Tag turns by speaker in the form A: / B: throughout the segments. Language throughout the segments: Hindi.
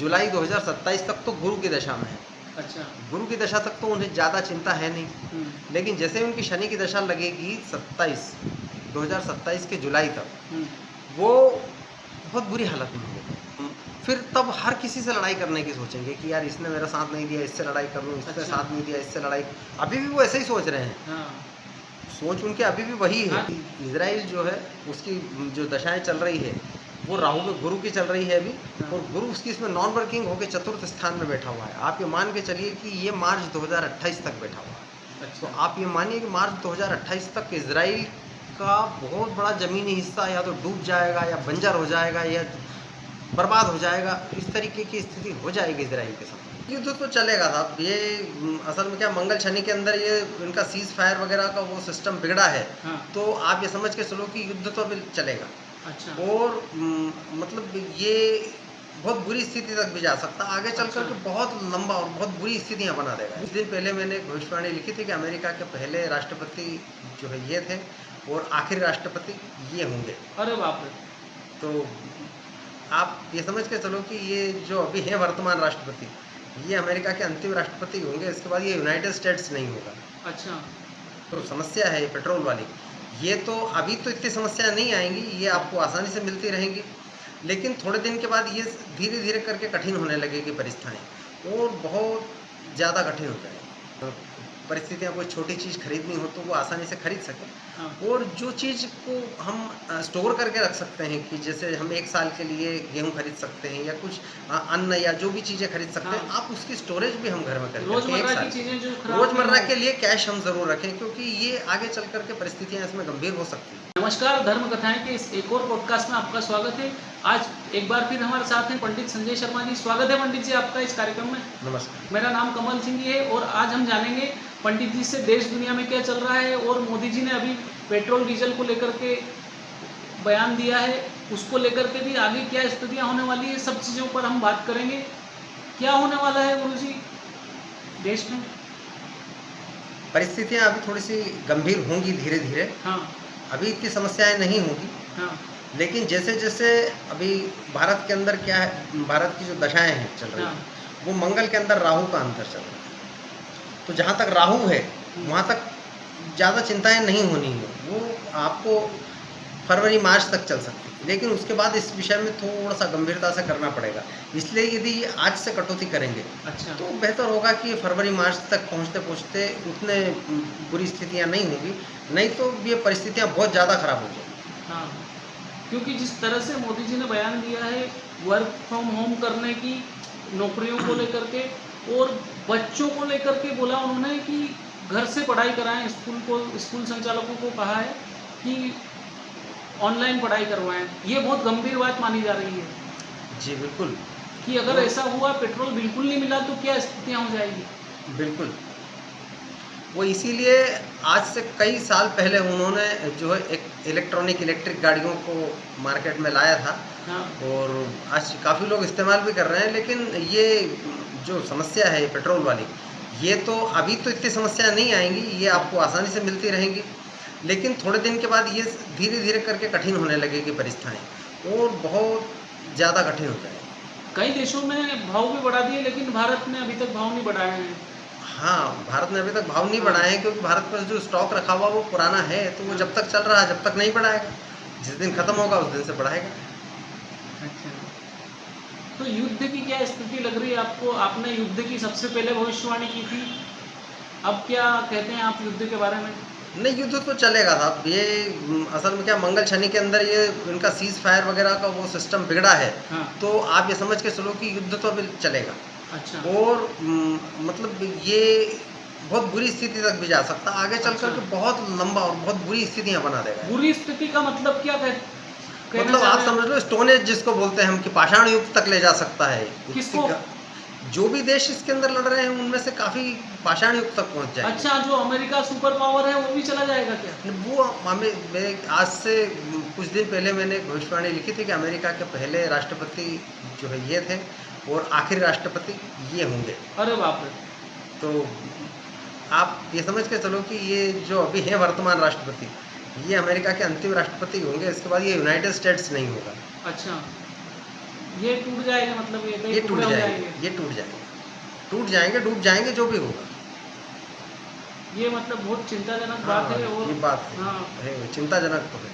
A: जुलाई 2027 तक तो गुरु की दशा में है।
B: अच्छा।
A: गुरु की दशा तक तो उन्हें ज़्यादा चिंता है नहीं, लेकिन जैसे ही उनकी शनि की दशा लगेगी 2027 के जुलाई तक, वो बहुत बुरी हालत में होंगे। फिर तब हर किसी से लड़ाई करने की सोचेंगे कि यार इसने मेरा साथ नहीं दिया, इससे लड़ाई कर लूँ, इससे
B: अच्छा।
A: साथ नहीं दिया, इससे लड़ाई। अभी भी वो ऐसे ही सोच रहे हैं।
B: हाँ।
A: सोच उनके अभी भी वही है
B: हाँ।
A: कि इज़राइल जो है उसकी जो दशाएँ चल रही है वो राहु में गुरु की चल रही है अभी,
B: हाँ।
A: और गुरु उसकी इसमें नॉन वर्किंग होकर चतुर्थ स्थान में बैठा हुआ है। आप ये मान के चलिए कि ये मार्च 2028 तक बैठा हुआ है। तो
B: अच्छा।
A: आप ये मानिए कि मार्च 2028 तक इज़राइल का बहुत बड़ा ज़मीनी हिस्सा या तो डूब जाएगा या बंजर हो जाएगा या बर्बाद हो जाएगा। इस तरीके की स्थिति हो जाएगी इज़राइल के साथ। युद्ध तो चलेगा साहब। ये असल में क्या मंगल शनि के अंदर ये इनका सीज़ फायर वगैरह का वो सिस्टम बिगड़ा है।
B: हाँ।
A: तो आप ये समझ के चलो कि युद्ध तो अभी चलेगा।
B: अच्छा।
A: और मतलब ये बहुत बुरी स्थिति तक भी जा सकता है। आगे चल कर के बहुत लंबा और बहुत बुरी स्थितियाँ बना देगा। कुछ दिन पहले मैंने एक भविष्यवाणी लिखी थी कि अमेरिका के पहले राष्ट्रपति जो है ये थे और आखिरी राष्ट्रपति ये होंगे।
B: अरे बाप रे!
A: तो आप ये समझ के चलो कि ये जो अभी हैं वर्तमान राष्ट्रपति, ये अमेरिका के अंतिम राष्ट्रपति होंगे। इसके बाद ये यूनाइटेड स्टेट्स नहीं होगा।
B: अच्छा।
A: तो समस्या है ये पेट्रोल वाली। ये तो अभी तो इतनी समस्याएँ नहीं आएँगी, ये आपको आसानी से मिलती रहेंगी। लेकिन थोड़े दिन के बाद ये धीरे-धीरे करके कठिन होने लगेगी परिस्थाएँ, और बहुत ज़्यादा कठिन हो जाएगी। तो परिस्थितियाँ, कोई छोटी चीज़ खरीदनी हो तो वो आसानी से खरीद सकें।
B: हाँ।
A: और जो चीज़ को हम स्टोर करके रख सकते हैं, कि जैसे हम 1 साल के लिए गेहूँ खरीद सकते हैं या कुछ अन्न या जो भी चीज़ें खरीद सकते हैं,
B: हाँ।
A: आप उसकी स्टोरेज भी हम घर में करें।
B: रोज़मर्रा की चीज़ें जो खराब
A: रोज़मर्रा
B: नहीं
A: के
B: हो।
A: लिए कैश हम ज़रूर रखें, क्योंकि ये आगे चल कर के परिस्थितियाँ इसमें गंभीर हो सकती हैं।
B: नमस्कार, धर्म कथाएँ के इस एक और पॉडकास्ट में आपका स्वागत है। आज एक बार फिर हमारे साथ हैं पंडित संजय शर्मा जी। स्वागत है पंडित जी आपका इस कार्यक्रम में।
A: नमस्कार।
B: मेरा नाम कमल सिंह जी है और आज हम जानेंगे पंडित जी से देश दुनिया में क्या चल रहा है, और मोदी जी ने अभी पेट्रोल डीजल को लेकर के बयान दिया है, उसको लेकर के भी आगे क्या स्थितियाँ होने वाली है, सब चीज़ों पर हम बात करेंगे। क्या होने वाला है गुरु जी देश में?
A: परिस्थितियाँ अभी थोड़ी-सी गंभीर होंगी धीरे-धीरे।
B: हाँ।
A: अभी इतनी समस्याएँ नहीं होंगी,
B: हाँ।
A: लेकिन जैसे-जैसे अभी भारत के अंदर क्या है, भारत की जो दशाएँ हैं चल रही
B: हाँ।
A: हैं, वो मंगल के अंदर राहु का अंतर चल रहा है। तो जहाँ तक राहु है, वहाँ तक ज़्यादा चिंताएँ नहीं होनी है। वो आपको फरवरी-मार्च तक चल सकती है, लेकिन उसके बाद इस विषय में थोड़ा-सा गंभीरता से करना पड़ेगा। इसलिए यदि आज से कटौती करेंगे,
B: अच्छा।
A: तो बेहतर होगा कि फरवरी-मार्च तक पहुँचते-पहुँचते उतने बुरी स्थितियाँ नहीं होंगी, नहीं तो ये परिस्थितियाँ बहुत ज़्यादा खराब हो जाएँगी।
B: हाँ, क्योंकि जिस तरह से मोदी जी ने बयान दिया है वर्क फ्रॉम होम करने की, नौकरियों को लेकर के और बच्चों को लेकर के बोला उन्होंने कि घर से पढ़ाई कराएं। स्कूल संचालकों को कहा है कि ऑनलाइन पढ़ाई करवाएं। ये बहुत गंभीर बात मानी जा रही है
A: जी, बिल्कुल।
B: कि अगर
A: तो
B: ऐसा हुआ, पेट्रोल बिल्कुल नहीं मिला तो क्या स्थितियाँ हो जाएगी।
A: बिल्कुल। वो इसीलिए आज से कई साल पहले उन्होंने जो है एक इलेक्ट्रिक गाड़ियों को मार्केट में लाया था,
B: हाँ।
A: और आज काफ़ी लोग इस्तेमाल भी कर रहे हैं। लेकिन ये जो समस्या है ये पेट्रोल वाली, ये तो अभी तो इतनी समस्याएँ नहीं आएँगी, ये आपको आसानी से मिलती रहेंगी। लेकिन थोड़े दिन के बाद ये धीरे-धीरे करके कठिन होने लगेगी परिस्थाएँ, और बहुत ज़्यादा कठिन हो जाएगी।
B: कई देशों में भाव भी बढ़ा दिए, लेकिन भारत ने अभी तक भाव नहीं बढ़ाए हैं।
A: हाँ, भारत ने अभी तक भाव नहीं बढ़ाए हैं, क्योंकि भारत पर जो स्टॉक रखा हुआ वो पुराना है, तो वो जब तक चल रहा है जब तक नहीं बढ़ाएगा। जिस दिन खत्म होगा उस दिन से बढ़ाएगा।
B: अच्छा। तो युद्ध की क्या स्थिति लग रही है आपको? आपने युद्ध की सबसे पहले भविष्यवाणी की थी। अब क्या कहते हैं आप युद्ध के बारे में?
A: नहीं, युद्ध तो चलेगा साहब। ये असल में क्या मंगल शनि के अंदर ये इनका सीज़ फायर वगैरह का वो सिस्टम बिगड़ा है।
B: हाँ।
A: तो आप ये समझ के चलो कि युद्ध तो अभी चलेगा।
B: अच्छा।
A: और मतलब ये बहुत बुरी स्थिति तक भी जा सकता है। आगे चल कर के बहुत लंबा और बहुत बुरी स्थितियाँ बना देगा।
B: बुरी स्थिति का मतलब क्या कहना
A: मतलब
B: चाह
A: आप
B: रहे हैं?
A: समझ लो स्टोन एज जिसको बोलते हैं हम, कि पाषाण युग तक ले जा सकता है।
B: किसको?
A: जो भी देश इसके अंदर लड़ रहे हैं उनमें से काफ़ी पाषाण युग तक पहुँच जाएँगे।
B: अच्छा, जो अमेरिका सुपर पावर है वो भी चला जाएगा क्या?
A: वो मैं आज से कुछ दिन पहले मैंने एक भविष्यवाणी लिखी थी कि अमेरिका के पहले राष्ट्रपति जो है ये थे, और आखिरी राष्ट्रपति ये होंगे।
B: अरे बाप रे!
A: तो आप ये समझ के चलो कि ये जो अभी हैं वर्तमान राष्ट्रपति, ये अमेरिका के अंतिम राष्ट्रपति होंगे। इसके बाद ये यूनाइटेड स्टेट्स नहीं होगा।
B: अच्छा। ये टूट जाएगा, मतलब ये कई
A: ये टूट
B: टुकड़े हो
A: जाएंगे, ये टूट जाएंगे, डूब जाएंगे, जो भी होगा।
B: ये मतलब बहुत चिंताजनक बात
A: हाँ,
B: है।
A: ये
B: और
A: बात
B: हाँ,
A: है, चिंताजनक तो है।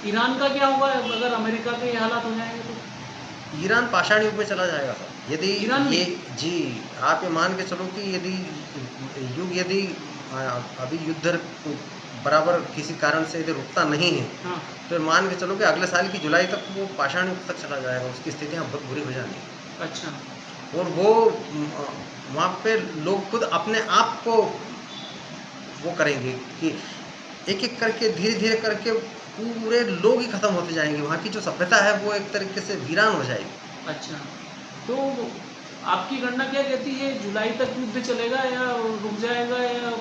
B: ईरान का क्या होगा अगर अमेरिका के ये हालात हो जाएंगे तो?
A: ईरान पाषाण युग में चला जाएगा सर, यदि
B: ईरान
A: ये,
B: भी?
A: जी, आप ये मान के चलो कि यदि अ, अभी युद्ध बराबर किसी कारण से यदि रुकता नहीं है,
B: हाँ,
A: तो मान के चलो कि अगले साल की जुलाई तक वो पाषाण युग तक चला जाएगा, उसकी स्थितियाँ बहुत बुरी हो जानी है।
B: अच्छा।
A: और वो वहाँ पे लोग खुद अपने आप को वो करेंगे कि एक-एक करके, धीरे-धीरे करके पूरे लोग ही खत्म होते जाएँगे, वहाँ की जो सभ्यता है वो एक तरीके से वीरान हो जाएगी।
B: अच्छा, तो आपकी गणना क्या कहती है, जुलाई तक युद्ध चलेगा या रुक जाएगा या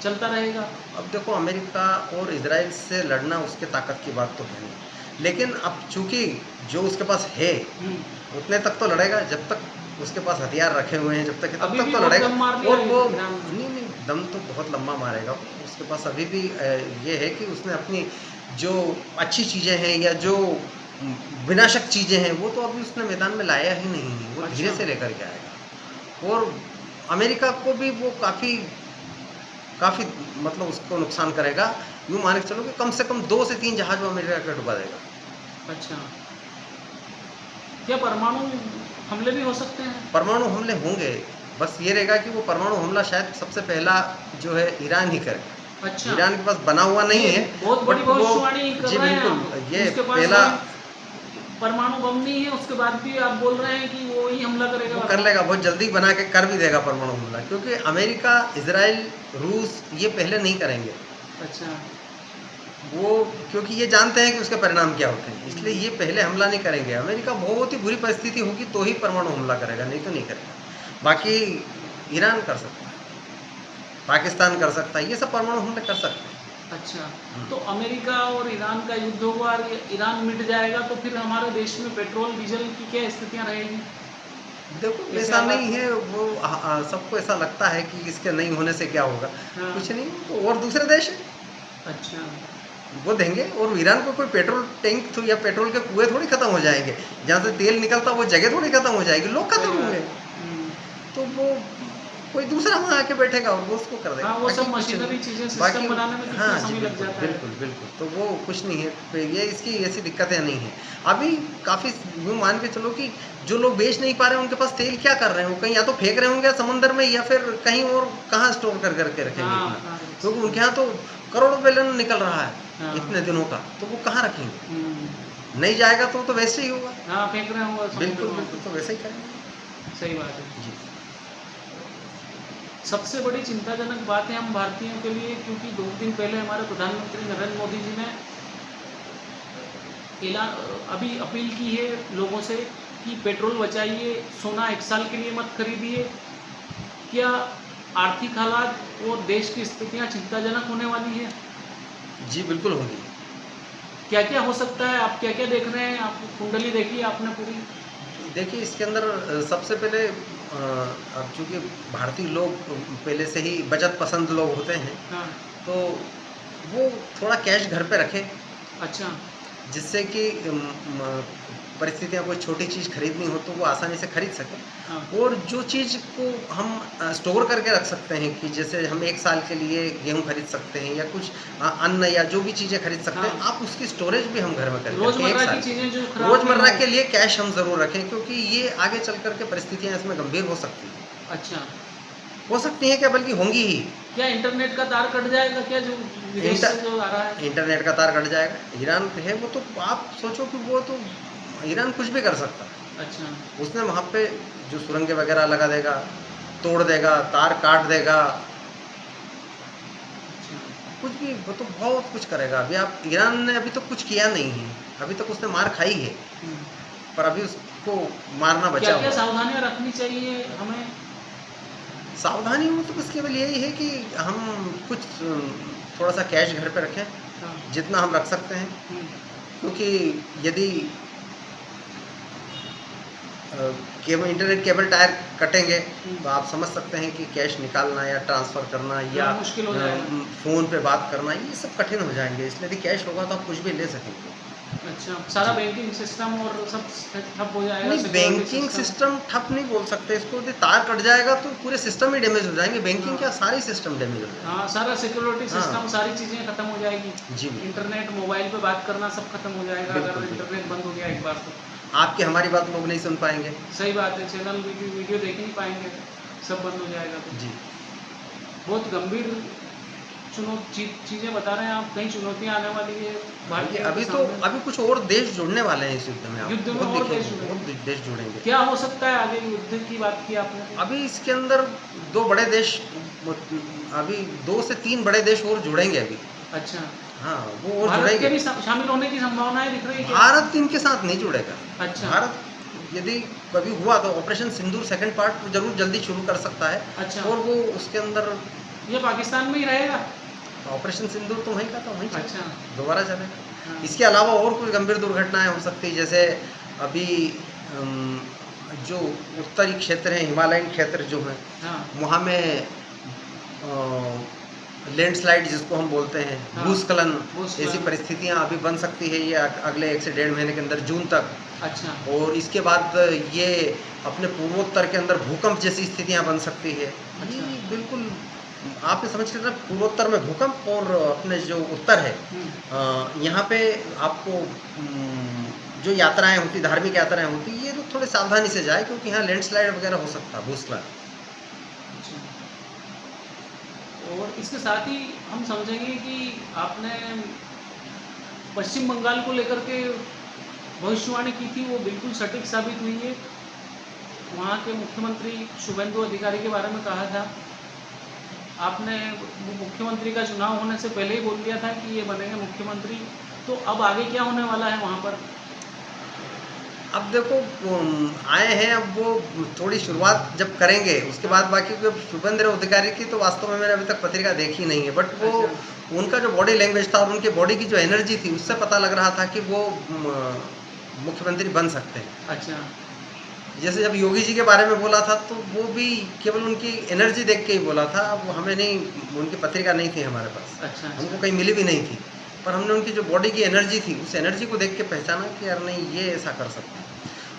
B: चलता रहेगा?
A: अब देखो, अमेरिका और इज़राइल से लड़ना उसके ताकत की बात तो है नहीं, लेकिन अब चूँकि जो उसके पास है,
B: हुँ,
A: उतने तक तो लड़ेगा, जब तक उसके पास हथियार रखे हुए हैं, जब तक तब
B: अभी
A: तक
B: भी
A: तो
B: बहुत
A: लड़ेगा।
B: दम मार लिया
A: और
B: है
A: वो
B: ईरान ने।
A: नहीं, नहीं, दम तो बहुत लंबा मारेगा वो। उसके पास अभी भी ये है कि उसने अपनी जो अच्छी चीज़ें हैं या जो विनाशक चीज़ें हैं, वो तो अभी उसने मैदान में लाया ही नहीं है, वो धीरे
B: अच्छा,
A: से लेकर के आएगा। और अमेरिका को भी वो काफ़ी काफ़ी मतलब उसको नुकसान करेगा। यूँ मान के चलो कि कम से कम 2 से 3 जहाज वो अमेरिका के डुबा देगा।
B: अच्छा। क्या परमाणु हमले भी हो सकते हैं?
A: परमाणु हमले होंगे, बस ये रहेगा कि वो परमाणु हमला शायद सबसे पहला जो है ईरान ही करे।
B: अच्छा,
A: ईरान के पास बना हुआ नहीं
B: ये
A: है,
B: बहुत बड़ी
A: बट वो,
B: भविष्यवाणी कर
A: जी
B: रहे हैं
A: बिल्कुल,
B: आप।
A: ये
B: उसके पास
A: पहला
B: परमाणु बम नहीं है, उसके बाद भी आप बोल रहे हैं कि वो ही हमला करेगा
A: वो कर
B: परमाणु।
A: लेगा, बहुत जल्दी बना के कर भी देगा परमाणु हमला, क्योंकि अमेरिका, इज़राइल, रूस ये पहले नहीं करेंगे।
B: अच्छा,
A: वो क्योंकि ये जानते हैं कि उसके परिणाम क्या होते हैं, इसलिए ये पहले हमला नहीं करेंगे। अमेरिका बहुत ही बुरी परिस्थिति होगी तो ही परमाणु हमला करेगा, नहीं तो नहीं करेगा। बाकी ईरान कर सकता है, पाकिस्तान कर सकता है, ये सब परमाणु हमले कर सकते हैं।
B: अच्छा। तो अमेरिका और ईरान का युद्ध होगा और ये ईरान मिट जाएगा तो फिर हमारे देश में पेट्रोल, डीज़ल की क्या स्थितियाँ रहेंगी?
A: देखो,
B: कैसे
A: ऐसा
B: हालात
A: नहीं है, वो सबको ऐसा लगता है कि इसके नहीं होने से क्या होगा,
B: हाँ,
A: कुछ नहीं, तो और दूसरे देश हैं,
B: अच्छा,
A: वो देंगे। और ईरान को कोई पेट्रोल टैंक थो या पेट्रोल के कुएँ थोड़ी खत्म हो जाएँगे, जहाँ से तेल निकलता वो जगह थोड़ी खत्म हो जाएगी, लोग खत्म
B: सही बात
A: होंगे।
B: है। हुँ।
A: तो वो कोई दूसरा वहाँ आके बैठेगा और वो उसको कर देगा,
B: हाँ, वो
A: बाकी
B: सब
A: कुछ
B: मशीनरी
A: नहीं।
B: चीज़ें,
A: बाकी
B: सिस्टम बनाने में कितना
A: हाँ जी,
B: समय लग
A: बिल्कुल,
B: जाता है।
A: बिल्कुल, बिल्कुल, तो वो कुछ नहीं है, तो ये इसकी ऐसी दिक्कतें नहीं हैं। अभी काफ़ी यूँ मान के चलो कि जो लोग बेच नहीं पा रहे हैं, उनके पास तेल क्या कर रहे हैं? वो कहीं या तो फेंक रहे होंगे समुद्र में, या फिर कहीं और कहाँ स्टोर कर के रखेंगे
B: हाँ,
A: इतना?
B: हाँ,
A: क्योंकि उनके यहाँ तो करोड़ों बैलन निकल रहा है,
B: हाँ,
A: इतने दिनों का, तो वो कहाँ रखेंगे?
B: हुँ।
A: नहीं जाएगा तो वैसे ही होगा।
B: हाँ, फेंक रहे होंगे समुद्र
A: बिल्कुल,
B: में।
A: बिल्कुल, तो वैसे ही करेंगे।
B: सही बात है।
A: जी।
B: सबसे बड़ी चिंताजनक बात है हम भारतीयों के लिए, क्योंकि 2 दिन पहले हमारे प्रधानमंत्री नरेंद्र मोदी जी ने अभी अपील की है लोगों से कि पेट्रोल बचाइए, सोना 1 साल के लिए मत खरीदिए। क्या आर्थिक हालात और देश की स्थितियाँ चिंताजनक होने वाली हैं?
A: जी, बिल्कुल होंगी।
B: क्या-क्या हो सकता है? आप क्या-क्या देख रहे हैं? आप कुंडली देखी है आपने पूरी?
A: देखिए, इसके अंदर सबसे पहले अब चूँकि भारतीय लोग पहले से ही बचत पसंद लोग होते हैं,
B: हाँ,
A: तो वो थोड़ा कैश घर पे रखें,
B: अच्छा,
A: जिससे कि परिस्थितियाँ, कोई छोटी चीज़ खरीदनी हो तो वो आसानी से खरीद सकें।
B: हाँ,
A: और जो चीज़ को हम स्टोर करके रख सकते हैं, कि जैसे हम 1 साल के लिए गेहूँ खरीद सकते हैं या कुछ अन्न या जो भी चीज़ें खरीद सकते हैं,
B: हाँ।
A: आप उसकी स्टोरेज भी हम घर में करके रखें 1
B: रोज़मर्रा की
A: साल
B: चीज़ें जो
A: की।
B: खराब नहीं
A: रोज़मर्रा
B: हो।
A: के लिए कैश हम ज़रूर रखें, क्योंकि ये आगे चल कर के परिस्थितियाँ इसमें गंभीर हो सकती हैं।
B: अच्छा,
A: हो सकती हैं क्या, बल्कि होंगी ही।
B: क्या इंटरनेट का तार कट जाएगा क्या, जो विदेश से
A: इंटर
B: जो आ रहा है?
A: इंटरनेट का तार कट जाएगा। ईरान है वो, तो आप सोचो कि वो तो, ईरान कुछ भी कर सकता है।
B: अच्छा,
A: उसने वहाँ पे जो सुरंगें वगैरह लगा देगा, तोड़ देगा, तार काट देगा,
B: अच्छा,
A: कुछ भी, वो तो बहुत कुछ करेगा। अभी आप, ईरान ने अभी तक कुछ किया नहीं है, अभी तक उसने मार खाई है,
B: हुँ।
A: पर अभी उसको मारना बचा
B: क्या-क्या
A: हुआ है।
B: सावधानियाँ रखनी चाहिए हमें?
A: सावधानी हो तो बस केवल यही है कि हम कुछ थोड़ा-सा कैश घर पे रखें,
B: हाँ,
A: जितना हम रख सकते हैं,
B: हुँ,
A: क्योंकि यदि केबल, इंटरनेट केबल टायर कटेंगे,
B: हुँ।
A: तो आप समझ सकते हैं कि कैश निकालना या ट्रांसफ़र करना या
B: मुश्किल हो जाएगा।
A: फ़ोन पे बात करना, ये सब कठिन हो जाएँगे। इसलिए यदि कैश होगा तो आप कुछ भी ले सकेंगे।
B: अच्छा, सारा बैंकिंग सिस्टम और सब ठप हो जाएगा,
A: नहीं,
B: सिक्योरिटी
A: बैंकिंग सिस्टम ठप नहीं बोल सकते इसको, यदि तार कट जाएगा तो पूरे सिस्टम ही डैमेज हो जाएंगे। बैंकिंग
B: हाँ।
A: क्या, सारे सिस्टम डैमेज हो जाएंगे।
B: हाँ, सारा सिक्योरिटी
A: हाँ
B: सिस्टम, सारी चीज़ें खत्म हो जाएगी।
A: जी बिल्कुल
B: इंटरनेट, मोबाइल पे बात करना सब खत्म हो जाएगा
A: बिल्कुल
B: अगर
A: बिल्कुल।
B: इंटरनेट बंद हो गया एक बार तो।
A: आपकी हमारी बात लोग नहीं सुन पाएंगे।
B: सही बात है, चैनल वीडियो देख नहीं पाएंगे, सब बंद हो जाएगा तो।
A: जी
B: बहुत गंभीर चीज़ें बता रहे हैं आप, कई चुनौतियाँ आने वाली है
A: ये
B: भारतीय के
A: अभी तो
B: सामने।
A: अभी कुछ और देश जुड़ने वाले हैं इस युद्ध में। आप
B: युद्ध में
A: बहुत
B: और देश
A: देखेंगे,
B: जुड़ेंगे।
A: बहुत देश जुड़ेंगे।
B: क्या हो सकता है आगे, युद्ध की बात की आपने?
A: अभी इसके अंदर दो बड़े देश, अभी 2 से 3 बड़े देश और जुड़ेंगे अभी।
B: अच्छा,
A: हाँ, वो और
B: भारत के
A: जुड़ेंगे।
B: भी शामिल होने की संभावनाएं दिख रही है क्या?
A: भारत इनके साथ नहीं जुड़ेगा।
B: अच्छा।
A: भारत यदि कभी हुआ तो ऑपरेशन सिंदूर सेकंड पार्ट जरूर जल्दी शुरू कर सकता है।
B: अच्छा,
A: और वो उसके अंदर
B: ये पाकिस्तान में ही रहेगा?
A: ऑपरेशन सिंदूर तो वहीं का था, वहीं चलेगा,
B: अच्छा।
A: दोबारा चलेगा।
B: हाँ।
A: इसके अलावा और कोई गंभीर दुर्घटनाएं हो सकती है, जैसे अभी अम, जो उत्तरी क्षेत्र हैं, हिमालयन क्षेत्र जो हैं,
B: हाँ।
A: वहाँ में लैंडस्लाइड जिसको हम बोलते हैं,
B: हाँ,
A: भूस्खलन,
B: भूस्खलन।
A: ऐसी परिस्थितियाँ अभी बन सकती है ये अगले 1 से 1.5 महीने के अंदर, जून तक।
B: अच्छा।
A: और इसके बाद ये अपने पूर्वोत्तर के अंदर भूकंप जैसी स्थितियाँ बन सकती है।
B: अच्छा।
A: ये बिल्कुल आपने समझ के चलना, पूर्वोत्तर में भूकंप और अपने जो उत्तर है यहाँ पे आपको जो यात्राएं होती, धार्मिक यात्राएं होती, ये लोग थोड़े सावधानी से जाए, क्योंकि यहाँ लैंडस्लाइड वगैरह हो सकता है, भूस्खलन।
B: अच्छा। और इसके साथ ही हम समझेंगे कि आपने पश्चिम बंगाल को लेकर के भविष्यवाणी की थी, वो बिल्कुल सटीक साबित हुई है। वहाँ के मुख्यमंत्री शुभेंदु अधिकारी के बारे में कहा था आपने, वो मुख्यमंत्री का चुनाव होने से पहले ही बोल दिया था कि ये बनेंगे मुख्यमंत्री। तो अब आगे क्या होने वाला है वहाँ पर?
A: अब देखो आए हैं, अब वो थोड़ी शुरुआत जब करेंगे उसके बाद बाकी को, शुभेंद्र अधिकारी की तो वास्तव में मैंने अभी तक पत्रिका देखी नहीं है, बट वो
B: अच्छा।
A: उनका जो बॉडी लैंग्वेज था और उनके बॉडी की जो एनर्जी थी, उससे पता लग रहा था कि वो मुख्यमंत्री बन सकते हैं।
B: अच्छा।
A: जैसे जब योगी जी के बारे में बोला था तो वो भी केवल उनकी एनर्जी देख के ही बोला था। अब हमें नहीं, उनकी पत्रिका नहीं थी हमारे पास,
B: अच्छा।
A: हमको कहीं मिली भी नहीं थी, पर हमने उनकी जो बॉडी की एनर्जी थी, उस एनर्जी को देख के पहचाना कि यार नहीं, ये ऐसा कर सकते हैं।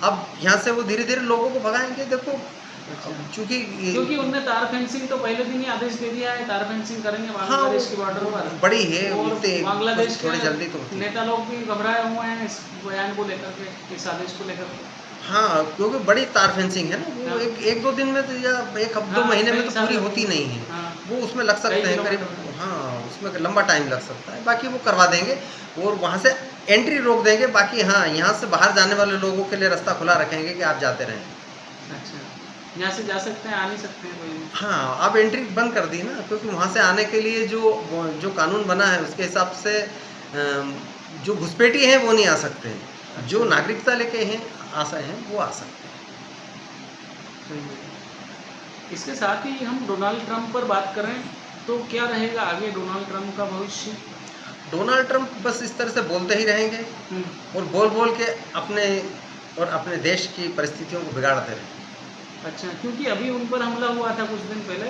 A: अब यहाँ से वो धीरे धीरे लोगों को भगाएंगे। देखो
B: अच्छा।
A: चूंकि
B: क्योंकि उनने तार फेंसिंग तो पहले दिन ही आदेश दे दिया है, तार फेंसिंग करेंगे
A: हाँ,
B: बांग्लादेश के बॉर्डर पर।
A: बड़ी है,
B: और
A: इतने
B: बांग्लादेश
A: थोड़ी
B: के
A: जल्दी तो होती है।
B: नेता लोग भी घबराए हुए हैं इस बयान को लेकर के, इस आदेश को लेकर के।
A: हाँ, क्योंकि बड़ी तार फेंसिंग है ना, वो
B: हाँ।
A: एक दो दिन में तो, या एक हफ्ते 2
B: हाँ,
A: महीने में
B: कई
A: तो
B: साल
A: पूरी
B: लगते
A: होती
B: हैं।
A: नहीं है।
B: हाँ।
A: वो उसमें लग सकते
B: कई
A: हैं करीब,
B: किलोमीटर।
A: हाँ, उसमें लंबा टाइम लग सकता है। बाकी वो करवा देंगे और वहाँ से एंट्री रोक देंगे। बाकी हाँ, यहाँ से बाहर जाने वाले लोगों के लिए रास्ता खुला रखेंगे कि आप जाते रहें।
B: अच्छा, यहाँ से जा सकते हैं, आ नहीं सकते हैं कोई?
A: हाँ, अब एंट्री बंद कर दी ना, क्योंकि वहाँ से आने के लिए जो कानून बना है उसके हिसाब से जो घुसपैठी हैं वो नहीं आ सकते हैं, जो नागरिकता लेके हैं आशा हैं वो आ सकते हैं।
B: सही है। इसके साथ ही हम डोनाल्ड ट्रंप पर बात करें तो क्या रहेगा आगे डोनाल्ड ट्रंप का भविष्य?
A: डोनाल्ड ट्रंप बस इस तरह से बोलते ही रहेंगे
B: हम्म।
A: और बोल बोल के अपने देश की परिस्थितियों को बिगाड़ते रहेंगे।
B: अच्छा, क्योंकि अभी उन पर हमला हुआ था कुछ दिन पहले,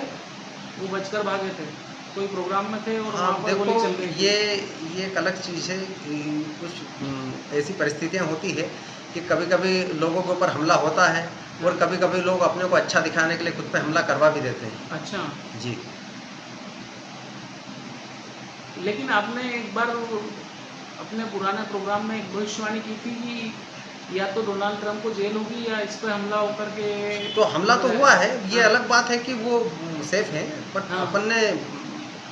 B: वो बचकर भागे थे, कोई प्रोग्राम में थे और
A: हाँ,
B: वहाँ पर गोली
A: देखो
B: चल रही थी।
A: ये एक अलग चीज़ है कि कुछ ऐसी परिस्थितियाँ होती है कि कभी कभी लोगों के ऊपर हमला होता है और कभी कभी लोग अपने को अच्छा दिखाने के लिए खुद पे हमला करवा भी देते हैं।
B: अच्छा,
A: जी।
B: लेकिन आपने एक बार अपने पुराने प्रोग्राम में एक भविष्यवाणी की थी कि या तो डोनाल्ड ट्रंप को जेल होगी या इस पर हमला होकर के।
A: तो हमला तो हुआ है, ये
B: हाँ।
A: अलग बात है कि वो सेफ है, बट
B: हाँ।
A: अपन ने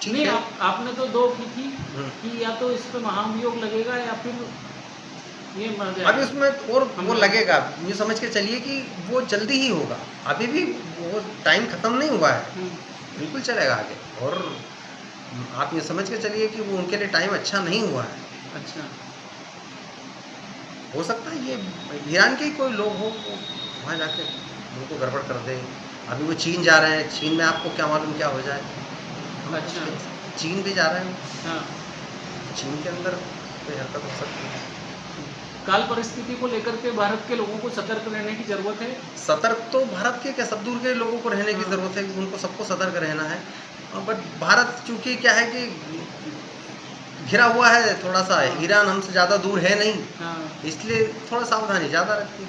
A: ठीक
B: नहीं,
A: है।
B: आपने तो 2 की थी
A: हम्म।
B: कि या तो इस पे महाभियोग लगेगा या फिर ये मर जाएगा।
A: अभी उसमें और वो लगेगा, ये समझ के चलिए कि वो जल्दी ही होगा। अभी भी वो टाइम खत्म नहीं हुआ है,
B: हम्म।
A: बिल्कुल चलेगा आगे। और आप ये समझ के चलिए कि वो उनके लिए टाइम अच्छा नहीं हुआ है।
B: अच्छा।
A: हो सकता है ये ईरान के ही कोई लोग हो, वो वहाँ जाके उनको गड़बड़ कर दे। अभी वो चीन जा रहे हैं, चीन में आपको क्या मालूम क्या हो जाए।
B: अच्छा।
A: चीन भी जा रहे हैं,
B: हाँ।
A: चीन के अंदर कोई हरकत हो सकती है।
B: काल परिस्थिति को लेकर के भारत के लोगों को सतर्क रहने की जरूरत है।
A: सतर्क तो भारत के क्या, सब दूर के लोगों को रहने की
B: हाँ।
A: ज़रूरत है, उनको सबको सतर्क रहना है। बट भारत चूँकि क्या है कि घिरा हुआ है थोड़ा सा, ईरान हमसे ज़्यादा दूर है नहीं,
B: हाँ
A: इसलिए थोड़ा सावधानी ज़्यादा रखती है।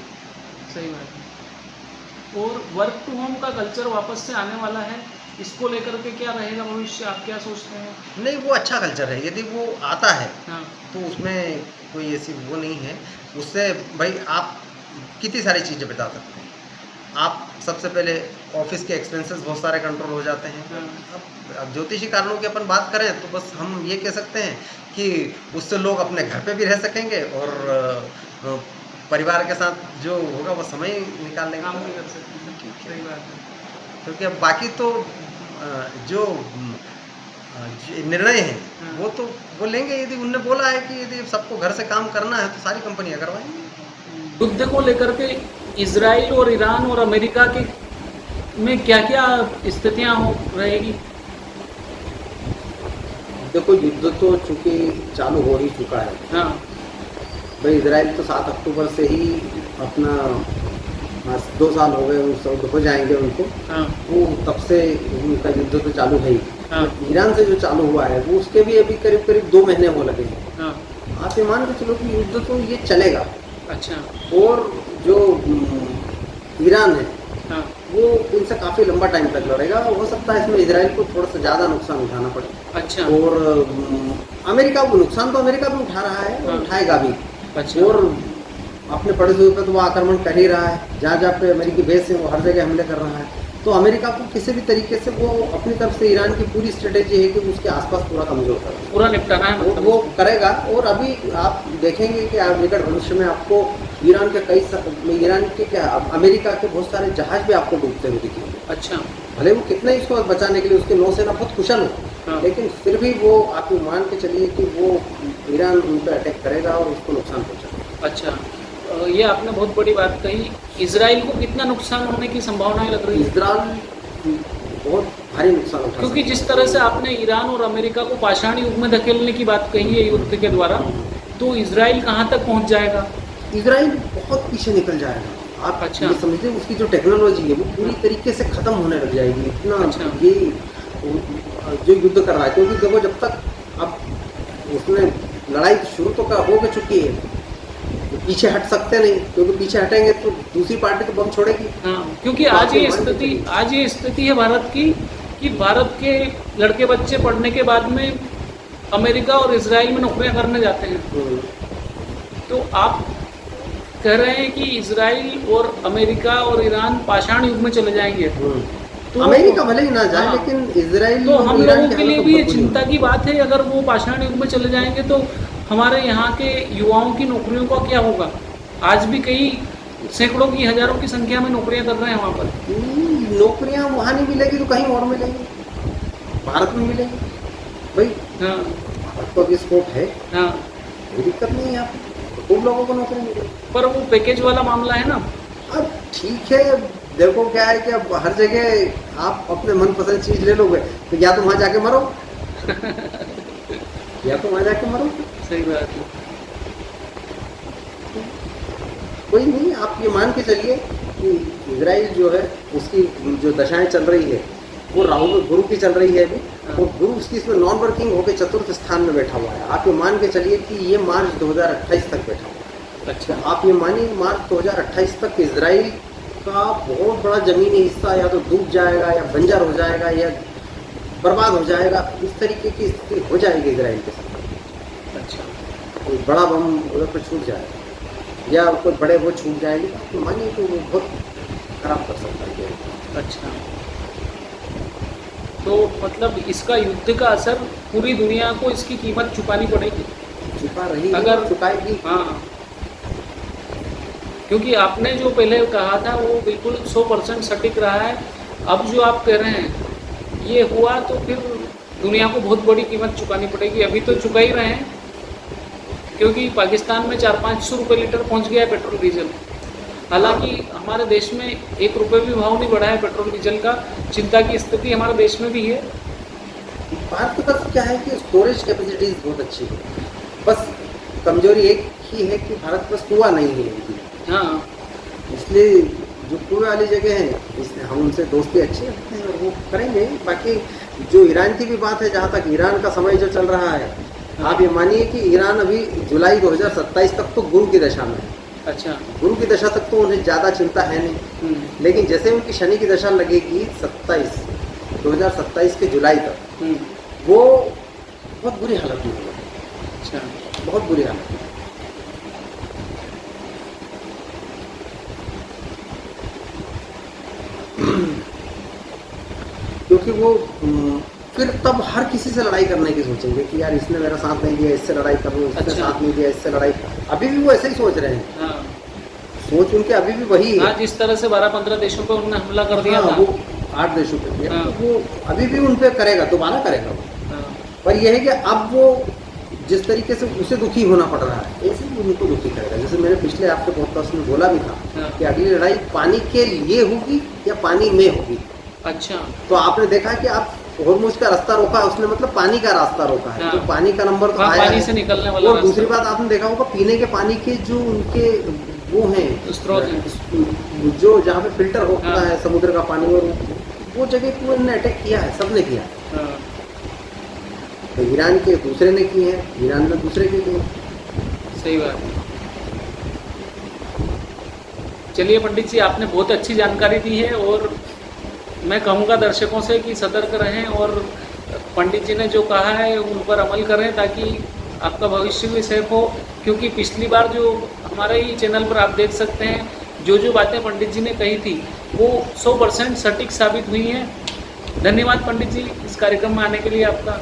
B: सही बात है। और वर्क टू होम का कल्चर वापस से आने वाला है, इसको लेकर के क्या रहेगा भविष्य, आप क्या सोचते हैं?
A: नहीं, वो अच्छा कल्चर है, यदि वो आता है
B: हाँ
A: तो उसमें कोई ऐसी वो नहीं है। उससे भाई आप कितनी सारी चीज़ें बता सकते हैं। आप सबसे पहले ऑफिस के एक्सपेंसेस बहुत सारे कंट्रोल हो जाते हैं।
B: हाँ
A: अब ज्योतिषी कारणों की अपन बात करें तो बस हम ये कह सकते हैं कि उससे लोग अपने घर पे भी रह सकेंगे और परिवार के साथ जो होगा वो समय निकाल लेंगे।
B: काम भी कर सकते हैं, सही बात है।
A: क्योंकि अब बाकी तो जो निर्णय हैं
B: हाँ।
A: वो लेंगे। यदि उनने बोला है कि यदि सबको घर से काम करना है तो सारी कंपनियां करवाएंगी।
B: युद्ध को लेकर के इजराइल और ईरान और अमेरिका के में क्या क्या स्थितियां हो रहेगी?
A: देखो, युद्ध तो चूंकि चालू हो ही चुका है।
B: हाँ
A: भाई इसराइल तो 7 अक्टूबर से ही अपना 2 साल हो गए, उस हो जाएंगे उनको।
B: हाँ
A: वो तब से उनका युद्ध तो चालू है ही।
B: हाँ
A: ईरान से जो चालू हुआ है वो उसके भी अभी करीब करीब 2 महीने हो लगे हैं।
B: हाँ
A: आप ये मान के चलो कि युद्ध तो ये चलेगा।
B: अच्छा
A: और जो ईरान है
B: हाँ
A: वो इनसे काफ़ी लंबा टाइम तक लड़ेगा। हो सकता है इसमें इसराइल को थोड़ा सा ज़्यादा नुकसान उठाना पड़े।
B: अच्छा
A: और अमेरिका को नुकसान तो अमेरिका भी उठा रहा है और
B: हाँ।
A: उठाएगा भी।
B: अच्छा
A: और अपने पड़ोसियों पे तो वो आक्रमण कर ही रहा है। जहाँ जहाँ पे अमेरिकी बेस है वो हर जगह हमले कर रहा है। तो अमेरिका को किसी भी तरीके से वो अपनी तरफ से ईरान की पूरी स्ट्रेटेजी है कि वो उसके आसपास पूरा कमजोर करे।
B: पूरा निपटाना है मतलब
A: वो करेगा। और अभी आप देखेंगे कि आप निकट भविष्य में आपको ईरान के क्या अमेरिका के बहुत सारे जहाज भी आपको डूबते हुए दिखेंगे।
B: अच्छा
A: भले वो कितना ही इसको बचाने के लिए उसकी नौसेना बहुत कुशल हो,
B: हाँ।
A: लेकिन फिर भी वो आप मान के चलिए कि वो ईरान उन पर अटैक करेगा और उसको नुकसान पहुंचाएगा।
B: अच्छा ये आपने बहुत बड़ी बात कही। इजराइल को कितना नुकसान होने की संभावनाएं लग रही है?
A: इजराइल बहुत भारी नुकसान उठा
B: क्योंकि
A: सकता है।
B: जिस तरह से आपने ईरान और अमेरिका को पाषाण युग में धकेलने की बात कही है युद्ध के द्वारा, तो इजराइल कहाँ तक पहुँच जाएगा?
A: इजराइल बहुत पीछे निकल जाएगा। आप
B: अच्छा।
A: ये समझिए उसकी जो टेक्नोलॉजी है वो पूरी तरीके से खत्म होने लग जाएगी। इतना
B: अच्छा।
A: ये जो युद्ध कर रहा है, क्योंकि देखो जब तक अब उसने लड़ाई शुरू तो हो के चुकी है, तो पीछे हट सकते नहीं, क्योंकि पीछे हटेंगे तो दूसरी पार्टी तो बम छोड़ेगी।
B: हाँ क्योंकि
A: तो
B: आज
A: आपको
B: ये
A: मान के
B: स्थिति
A: चलिए।
B: आज ये स्थिति है भारत की कि भारत के लड़के बच्चे पढ़ने के बाद में अमेरिका और इजराइल में नौकरियां करने जाते हैं। तो आप कह रहे हैं कि इजराइल और अमेरिका और ईरान पाषाण युग में चले जाएंगे। तो
A: अमेरिका भले ही ना जाए,
B: हाँ।
A: लेकिन इजराइल
B: तो
A: और
B: हम
A: ईरान
B: लोगों
A: की
B: के लिए
A: हालत
B: भी ये
A: बहुत बुरी
B: चिंता की बात है, अगर वो पाषाण युग में चले जाएंगे तो हमारे यहाँ के युवाओं की नौकरियों का क्या होगा? आज भी कई सैकड़ों की हजारों की संख्या में नौकरियां कर रहे हैं वहाँ पर।
A: होगी। नौकरियां वहाँ नहीं मिलेगी तो कहीं और मिलेगी, भारत में मिलेगी। भाई
B: हाँ
A: भारत को भी स्कोप है,
B: हाँ
A: कोई दिक्कत नहीं है। यहाँ पे खूब लोगों को नौकरी मिलेगी।
B: पर वो पैकेज वाला मामला है ना।
A: अब ठीक है, देखो क्या है कि अब हर जगह आप अपने मनपसंद चीज ले लोगे तो या तो वहाँ जाके मरो या तो वहाँ जाके मरो।
B: सही बात है।
A: कोई नहीं, आप ये मान के चलिए कि इजराइल जो है उसकी जो दशाएं चल रही है वो राहु में गुरु की चल रही है अभी। और गुरु उसकी इसमें नॉन वर्किंग होकर चतुर्थ स्थान में बैठा हुआ है। आप ये मान के चलिए कि ये मार्च 2028 तक बैठा हुआ है।
B: अच्छा
A: आप ये मानिए मार्च 2028 तक इजराइल का बहुत बड़ा जमीनी हिस्सा या तो डूब जाएगा या बंजर हो जाएगा या बर्बाद हो जाएगा। इस तरीके की स्थिति हो जाएगी इजराइल के साथ।
B: अच्छा
A: कोई बड़ा बम उधर पर छूट जाएगा या कोई बड़े वो छूट जाएंगे तो मानिए कि वो बहुत खराब कर सकता है।
B: अच्छा तो मतलब इसका युद्ध का असर पूरी दुनिया को इसकी कीमत चुकानी पड़ेगी।
A: छुपा रही
B: अगर-
A: चुकाएगी।
B: हाँ क्योंकि आपने जो पहले कहा था वो बिल्कुल 100% सटीक रहा है। अब जो आप कह रहे हैं ये हुआ तो फिर दुनिया को बहुत बड़ी कीमत चुकानी पड़ेगी। अभी तो चुका ही रहे हैं, क्योंकि पाकिस्तान में 400-500 रुपये लीटर पहुंच गया है पेट्रोल डीजल। हालांकि हमारे देश में 1 रुपये भी भाव नहीं बढ़ा है पेट्रोल डीजल का। चिंता की स्थिति हमारे देश में भी है।
A: भारत के पास क्या है कि स्टोरेज कैपेसिटीज बहुत अच्छी है। बस कमजोरी एक ही है कि भारत के पास कुआं नहीं है इनकी।
B: हाँ
A: इसलिए जो कुएं वाली जगह है इसलिए हम उनसे दोस्ती अच्छी रखते हैं और वो करेंगे। बाकी जो ईरान की भी बात है, जहाँ तक ईरान का समय जो चल रहा है आप ये मानिए कि ईरान अभी जुलाई 2027 तक तो गुरु की दशा में है।
B: अच्छा।
A: गुरु की दशा तक तो उन्हें ज़्यादा चिंता है नहीं, लेकिन जैसे उनकी शनि की दशा लगेगी 2027 के जुलाई तक, वो बहुत बुरी हालत में होगा।
B: अच्छा।
A: बहुत बुरी हालत में। क्योंकि वो फिर तब हर किसी से लड़ाई करने की सोचेंगे कि यार इसने मेरा साथ नहीं दिया, इससे लड़ाई कर लूँ, इसने
B: अच्छा।
A: साथ नहीं दिया, इससे लड़ाई। अभी भी वो ऐसे ही सोच रहे हैं,
B: हाँ।
A: सोच उनके अभी भी वही है।
B: हाँ, जिस तरह से 12-15 देशों पे उन्होंने हमला कर दिया
A: हाँ,
B: था।
A: वो 8 देशों पे किया,
B: हाँ।
A: तो वो अभी भी उन पे करेगा, दोबारा करेगा वो।
B: हाँ।
A: पर यह है कि अब वो जिस तरीके से उसे दुखी होना पड़ रहा है, ऐसे ही उनको दुखी करेगा। जैसे मैंने पिछले आपके पॉडकास्ट में बोला भी था
B: हाँ।
A: कि अगली लड़ाई पानी के लिए होगी या पानी में होगी।
B: अच्छा।
A: तो आपने देखा कि आप होर्मुज का रास्ता रोका है उसने, मतलब पानी का रास्ता रोका है,
B: हाँ।
A: तो पानी का नंबर तो
B: हाँ,
A: आया
B: पानी
A: है।
B: से निकलने वाला
A: और दूसरी
B: रास्ता।
A: बात आपने देखा होगा पीने के पानी के जो उनके वो हैं
B: स्रोत हैं।
A: जो जहाँ पे फिल्टर होता
B: हाँ।
A: है समुद्र का पानी, और वो जगह को इन्होंने अटैक किया है, सबने किया है।
B: हाँ।
A: तो ईरान के दूसरे ने किए हैं, ईरान ने दूसरे के किए।
B: सही बात है। चलिए पंडित जी, आपने बहुत अच्छी जानकारी दी है, और मैं कहूँगा दर्शकों से कि सतर्क रहें और पंडित जी ने जो कहा है उन पर अमल करें, ताकि आपका भविष्य भी सेफ हो। क्योंकि पिछली बार जो हमारे ही चैनल पर आप देख सकते हैं, जो बातें पंडित जी ने कही थी वो 100% सटीक साबित हुई हैं। धन्यवाद पंडित जी इस कार्यक्रम में आने के लिए आपका।